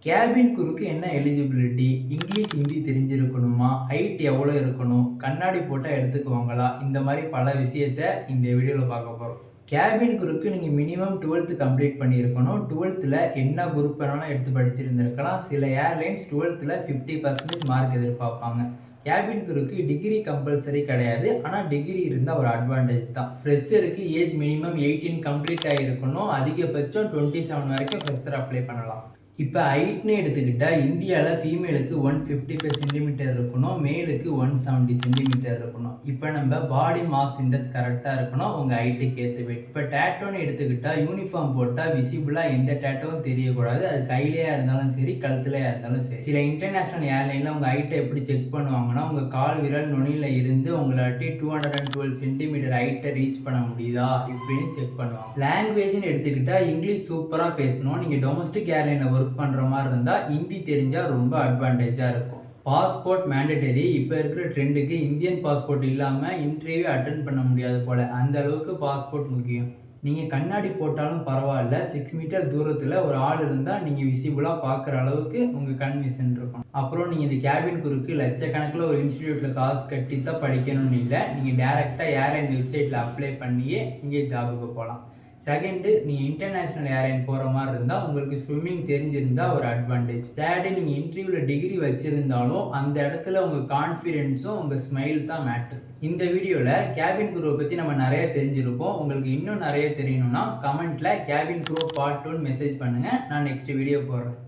Cabin குரூக்கு என்ன eligibility? English, Hindi தெரிஞ்சிருக்கணுமா? Height எவ்வளோ இருக்கணும்? கண்ணாடி போட்டால் எடுத்துக்குவாங்களா? இந்த மாதிரி பல விஷயத்த இந்த வீடியோவில் பார்க்க போகிறோம். கேபின் குரூக்கு நீங்கள் மினிமம் 12th கம்ப்ளீட் பண்ணியிருக்கணும். 12th என்ன குரூப் வேணாலும் எடுத்து படிச்சிருந்திருக்கலாம். சில ஏர்லைன்ஸ் 12th 50% மார்க் எதிர்பார்ப்பாங்க. கேபின் குரூக்கு டிகிரி கம்பல்சரி கிடையாது. ஆனால் டிகிரி இருந்தால் ஒரு அட்வான்டேஜ் தான். ஃப்ரெஷருக்கு ஏஜ் மினிமம் 18 கம்ப்ளீட் ஆகிருக்கணும். அதிகபட்சம் 27 வரைக்கும் ஃப்ரெஷர் அப்ளை பண்ணலாம். இப்போ ஹைட்னு எடுத்துக்கிட்டால் இந்தியாவில் ஃபீமேலுக்கு 155 சென்டிமீட்டர் இருக்கணும், மேலுக்கு 170 சென்டிமீட்டர் இருக்கணும். இப்போ நம்ம பாடி மாஸ் இண்டெக்ஸ் கரெக்டாக இருக்கணும் உங்கள் ஹைட்டுக்கு ஏற்ற வெயிட். இப்போ டேட்டோன்னு எடுத்துக்கிட்டால் யூனிஃபார்ம் போட்டால் விசிபிளாக எந்த டேட்டோவும் தெரியக்கூடாது. அது கையிலேயே இருந்தாலும் சரி, கழுத்துலையாக இருந்தாலும் சரி. சில இன்டர்நேஷ்னல் ஏர்லைனில் உங்கள் ஹைட்டை எப்படி செக் பண்ணுவாங்கன்னா, உங்கள் கால் விரல் நுனியில் இருந்து உங்களாட்டி 212 சென்டிமீட்டர் ஹைட்டை ரீச் பண்ண முடியுதா இப்படின்னு செக் பண்ணுவாங்க. லாங்குவேஜ்னு எடுத்துக்கிட்டால் இங்கிலீஷ் சூப்பராக பேசணும். நீங்கள் டொமஸ்டிக் ஏர்லைனில் ஒர்க் பண்ணுற மாதிரி இருந்தால் ஹிந்தி தெரிஞ்சால் ரொம்ப அட்வான்டேஜாக இருக்கும். Passport mandatory. இப்போ இருக்கிற ட்ரெண்டுக்கு இந்தியன் பாஸ்போர்ட் இல்லாமல் இன்டர்வியூ அட்டன் பண்ண முடியாது போல், அந்த அளவுக்கு பாஸ்போர்ட் முக்கியம். நீங்கள் கண்ணாடி போட்டாலும் பரவாயில்ல, 6 மீட்டர் தூரத்தில் ஒரு ஆள் இருந்தால் நீங்கள் விசிபிளாக பார்க்குற அளவுக்கு உங்கள் கண் விஷன் இருக்கும். அப்புறம் நீங்கள் இந்த கேபின் குரூக்கு லட்சக்கணக்கில் ஒரு இன்ஸ்டிடியூட்டில் காசு கட்டி தான் படிக்கணும்னு இல்லை. நீங்கள் டேரெக்டாக ஏர்லைன் வெப்சைட்டில் அப்ளை பண்ணியே இங்கே ஜாபுக்கு போகலாம். செகண்டு, நீங்கள் இன்டர்நேஷ்னல் ஏர்லைன் போகிற மாதிரி இருந்தால் உங்களுக்கு ஸ்விம்மிங் தெரிஞ்சிருந்தால் ஒரு அட்வான்டேஜ். தேர்டு, நீங்கள் இன்டர்வியூவில் டிகிரி வச்சுருந்தாலும் அந்த இடத்துல உங்கள் கான்ஃபிடென்ஸும் உங்கள் ஸ்மைல் தான் மேட்ரு. இந்த வீடியோவில் கேபின் குரூவை பற்றி நம்ம நிறைய தெரிஞ்சிருப்போம். உங்களுக்கு இன்னும் நிறைய தெரியணும்னா கமெண்ட்டில் கேபின் குரூ பார்ட் 2 மெசேஜ் பண்ணுங்கள். நான் நெக்ஸ்ட் வீடியோ போடுறேன்.